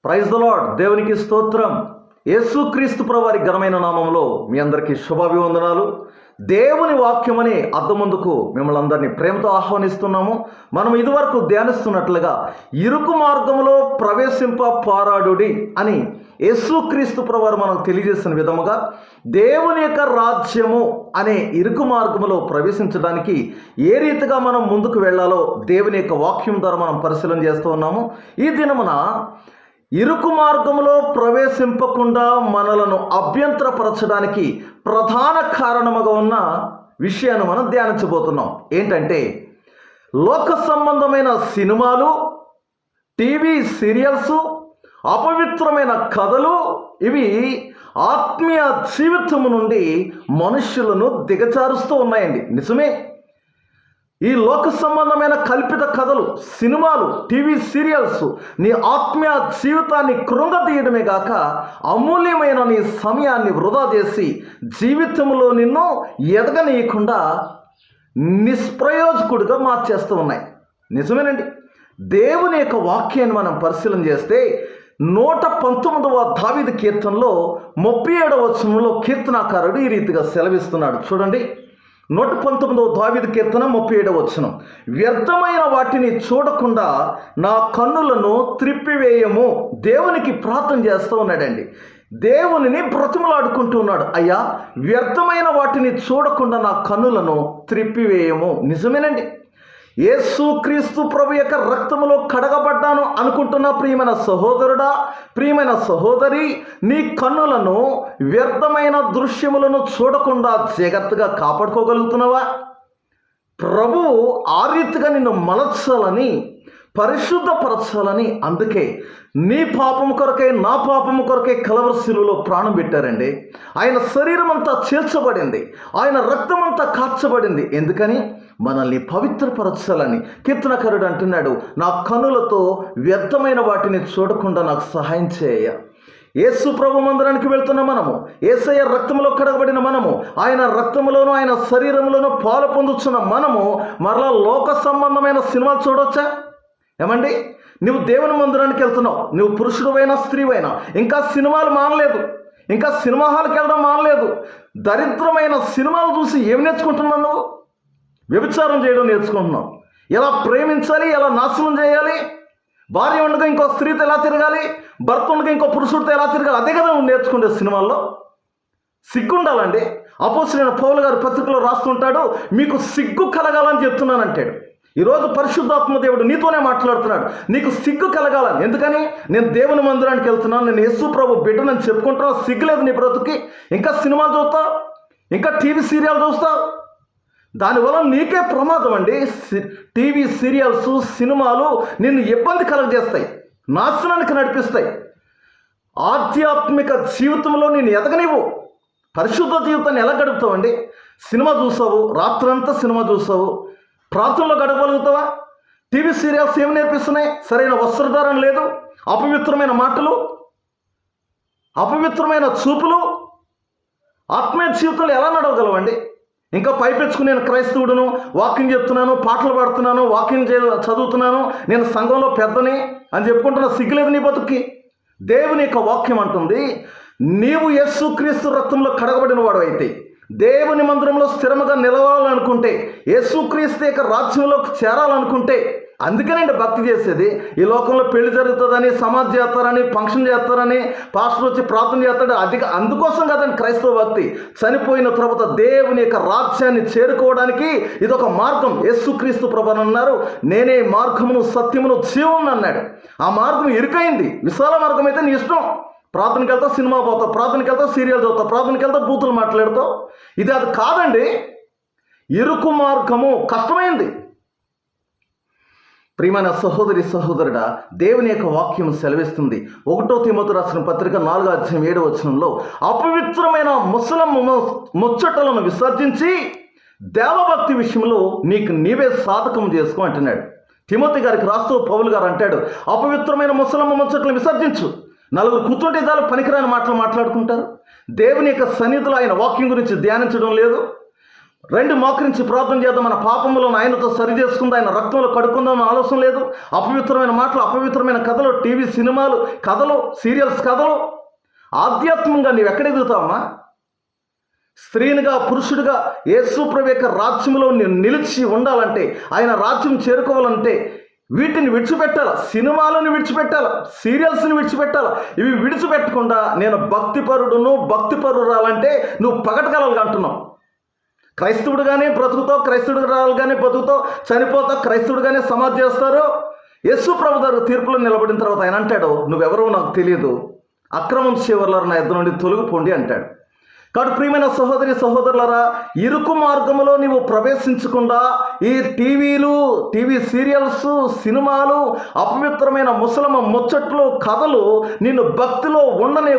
Praise the lord. దేవునికి స్తోత్రం. యేసుక్రీస్తు ప్రభువారి ఘనమైన నామంలో మీ అందరికీ శుభాభివందనాలు. దేవుని వాక్యం అనే అద్దం ముందుకు మిమ్మల్ని అందరినీ ప్రేమతో ఆహ్వానిస్తున్నాము. మనం ఇదివరకు ధ్యానిస్తున్నట్లుగా ఇరుకు మార్గంలో ప్రవేశింప పారాడుడి అని యేసుక్రీస్తు ప్రభువారు మనకు తెలియజేసిన విధముగా దేవుని యొక్క రాజ్యము అనే ఇరుకు మార్గములో ప్రవేశించడానికి ఏ రీతిగా మనం ముందుకు వెళ్ళాలో దేవుని యొక్క వాక్యం ద్వారా మనం పరిశీలన చేస్తూ ఉన్నాము. ఈ దినమున ఇరుకు మార్గంలో ప్రవేశింపకుండా మనలను అభ్యంతరపరచడానికి ప్రధాన కారణముగా ఉన్న విషయాన్ని మనం ధ్యానించబోతున్నాం. ఏంటంటే లోక సంబంధమైన సినిమాలు, టీవీ సీరియల్స్, అపవిత్రమైన కథలు, ఇవి ఆత్మీయ జీవితము నుండి మనుష్యులను దిగజారుస్తూ ఉన్నాయండి. నిజమే, ఈ లోక సంబంధమైన కల్పిత కథలు, సినిమాలు, టీవీ సీరియల్స్ నీ ఆత్మీయ జీవితాన్ని కృంగతీయడమే గాక అమూల్యమైన నీ సమయాన్ని వృధా చేసి జీవితంలో నిన్ను ఎదగనీయకుండా నిష్ప్రయోజకుడిగా మార్చేస్తూ ఉన్నాయి. నిజమేనండి. దేవుని యొక్క వాక్యాన్ని మనం పరిశీలన చేస్తే 119వ దావీదు కీర్తనలో 37వ వచనంలో కీర్తనాకారుడు ఈ రీతిగా సెలవిస్తున్నాడు. చూడండి, 119వ దావీదు కీర్తన 37వ వచనం. వ్యర్థమైన వాటిని చూడకుండా నా కన్నులను త్రిప్పివేయము. దేవునికి ప్రార్థన చేస్తూ ఉన్నాడండి. దేవునిని బ్రతిమలాడుకుంటూ ఉన్నాడు. అయ్యా, వ్యర్థమైన వాటిని చూడకుండా నా కన్నులను త్రిప్పివేయము. నిజమేనండి. యేసుక్రీస్తు ప్రభు యొక్క రక్తములో కడగబడ్డాను అనుకుంటున్న ప్రియమైన సహోదరుడా, ప్రియమైన సహోదరి, నీ కన్నులను వ్యర్థమైన దృశ్యములను చూడకుండా జాగ్రత్తగా కాపాడుకోగలుగుతున్నావా? ప్రభువు ఆ రీతిగా నిన్ను మలచాలని, పరిశుద్ధపరచాలని, అందుకే నీ పాపము కొరకై, నా పాపము కొరకై కలవరి శిలువలో ప్రాణం పెట్టారండి. ఆయన శరీరం అంతా చీల్చబడింది, ఆయన రక్తం అంతా కార్చబడింది. ఎందుకని? మనల్ని పవిత్రపరచాలని. కీర్తనకారుడు అంటున్నాడు, నా కన్నులతో వ్యర్థమైన వాటిని చూడకుండా నాకు సహాయం చేయ. యేసు ప్రభు మందిరానికి వెళ్తున్న మనము, యేసయ్య రక్తములో కడగబడిన మనము, ఆయన రక్తములోను ఆయన శరీరంలోనూ పాలు పొందుతున్న మనము మరలా లోక సంబంధమైన సినిమాలు చూడవచ్చా? ఏమండి, నువ్వు దేవుని మందిరానికి వెళ్తున్నావు, నువ్వు పురుషుడువైనా స్త్రీవైనా, ఇంకా సినిమాలు మానలేదు, ఇంకా సినిమా హాల్కి వెళ్ళడం మానలేదు. దరిద్రమైన సినిమాలు చూసి ఏమి నేర్చుకుంటున్నావు? నువ్వు వ్యభిచారం చేయడం నేర్చుకుంటున్నావు. ఎలా ప్రేమించాలి, ఎలా నాశనం చేయాలి, భార్య ఉండగా ఇంకో స్త్రీతో ఎలా తిరగాలి, భర్త ఉండగా ఇంకో పురుషుడితో ఎలా తిరగాలి, అదే కదా నువ్వు నేర్చుకుంటే సినిమాల్లో. సిగ్గుండాలండి. అపోస్తలుడైన పౌలు గారు పత్రికలో రాస్తుంటాడు, మీకు సిగ్గు కలగాలని చెప్తున్నానంటాడు. ఈరోజు పరిశుద్ధాత్మ దేవుడు నీతోనే మాట్లాడుతున్నాడు, నీకు సిగ్గు కలగాలని. ఎందుకని? నేను దేవుని మందిరానికి వెళ్తున్నాను, నేను యేసు ప్రభు బిడ్డనని చెప్పుకుంటున్నా, సిగ్గులేదు నీ బ్రతుకి. ఇంకా సినిమాలు చూస్తావు, ఇంకా టీవీ సీరియల్ చూస్తావు. దానివల్ల నీకే ప్రమాదం అండి. టీవీ సీరియల్స్, సినిమాలు నిన్ను ఇబ్బంది కలగజేస్తాయి, నాశనానికి నడిపిస్తాయి. ఆధ్యాత్మిక జీవితంలో నేను ఎదగనివ్వు. పరిశుద్ధ జీవితాన్ని ఎలా గడుపుతావండి? సినిమా చూసావు, రాత్రంతా సినిమా చూసావు, ప్రార్థనలో గడపగలుగుతావా? టీవీ సీరియల్స్ ఏమి నేర్పిస్తున్నాయి? సరైన వస్త్రధారణ లేదు, అపవిత్రమైన మాటలు, అపవిత్రమైన చూపులు. ఆత్మీయ జీవితంలో ఎలా నడవగలవండి? ఇంకా పైపెచ్చుకుని నేను క్రైస్తవుడును, వాకింగ్ చెప్తున్నాను, పాటలు పాడుతున్నాను, వాకింగ్ చదువుతున్నాను, నేను సంఘంలో పెద్దని అని చెప్పుకుంటున్నా. సిగ్గులేదు నీ బతుక్కి. దేవుని యొక్క వాక్యం అంటుంది, నీవు యేసుక్రీస్తు రక్తంలో కడగబడిన వాడు అయితే, దేవుని మందిరంలో స్థిరముగా నిలవాలనుకుంటే, యేసుక్రీస్తు యొక్క రాజ్యంలోకి చేరాలనుకుంటే, అందుకనండి భక్తి చేసేది. ఈ లోకంలో పెళ్లి జరుగుతుందని, సమాధి చేస్తారని, ఫంక్షన్ చేస్తారని, పాస్టర్ వచ్చి ప్రార్థన చేస్తాడు, అందుకోసం కదండి క్రైస్తవ భక్తి. చనిపోయిన తర్వాత దేవుని యొక్క రాజ్యాన్ని చేరుకోవడానికి ఇదొక మార్గం. యేసుక్రీస్తు ప్రభువు అన్నారు, నేనే మార్గమును, సత్యమును, జీవమును అన్నాడు. ఆ మార్గం ఇరుకైంది. విశాల మార్గం అయితే నీ ఇష్టం. ప్రార్థనకి వెళ్తావు, సినిమా పోతావు, ప్రార్థనకి వెళ్తావు, సీరియల్ చదువుతావు, ప్రార్థనకి వెళ్తావు, బూతులు మాట్లాడుతావు. ఇది అది కాదండి. ఇరుకు మార్గము కష్టమైంది. ప్రియమైన సహోదరి, సహోదరుడా, దేవుని యొక్క వాక్యం సెలవిస్తుంది. 1 తిమోతి రాసిన పత్రిక 4వ అధ్యాయం 7వ వచనంలో, అపవిత్రమైన ముసలమ్మ ముచ్చటలను విసర్జించి దేవభక్తి విషయంలో నీకు నీవే సాధకం చేసుకో అంటున్నాడు. తిమోతి గారికి రాస్తూ పౌలు గారు అంటాడు, అపవిత్రమైన ముసలమ్మ ముచ్చటలను విసర్జించు. నలుగురు కూర్చుంటే దాని పనికిరాని మాటలు మాట్లాడుకుంటారు. దేవుని యొక్క సన్నిధిలో ఆయన వాక్యం గురించి ధ్యానించడం లేదు. రెండు మోకరించి ప్రార్థన చేద్దాం. మన పాపములను ఆయనతో సరి చేసుకుందాం, ఆయన రక్తంలో కడుక్కుందాం ఆలోచన లేదు. అపవిత్రమైన మాటలు, అపవిత్రమైన కథలు, టీవీ సినిమాలు కథలు, సీరియల్స్ కథలు. ఆధ్యాత్మికంగా నీవు ఎక్కడ ఎదుగుతావమ్మా? స్త్రీనిగా పురుషుడిగా యేసు ప్రభు యొక్క రాజ్యంలో నేను నిలిచి ఉండాలంటే, ఆయన రాజ్యం చేరుకోవాలంటే వీటిని విడిచిపెట్టాలి. సినిమాలను విడిచిపెట్టాలి, సీరియల్స్ని విడిచిపెట్టాలి. ఇవి విడిచిపెట్టకుండా నేను భక్తిపరురాలంటే నువ్వు పగటగలగా అంటున్నావు. క్రైస్తవుడుగానే బ్రతుకుతావు, క్రైస్తవుడుగానే బతుకుతావు, చనిపోతావు, క్రైస్తవుడుగానే సమాధి చేస్తారు. యేసు ప్రభు గారు తీర్పులో నిలబడిన తర్వాత ఆయన అంటాడు, నువ్వెవరో నాకు తెలియదు, అక్రమం చేయవర్లారు నా ఎద్దు నుండి తొలగిపోండి అంటాడు. కాబట్టి ప్రియమైన సహోదరి సహోదరులారా, ఇరుకు మార్గంలో నీవు ప్రవేశించకుండా ఈ టీవీ సీరియల్స్, సినిమాలు, అపవిత్రమైన ముసలమ్మ ముచ్చట్లు, కథలు నిన్ను భక్తిలో ఉండని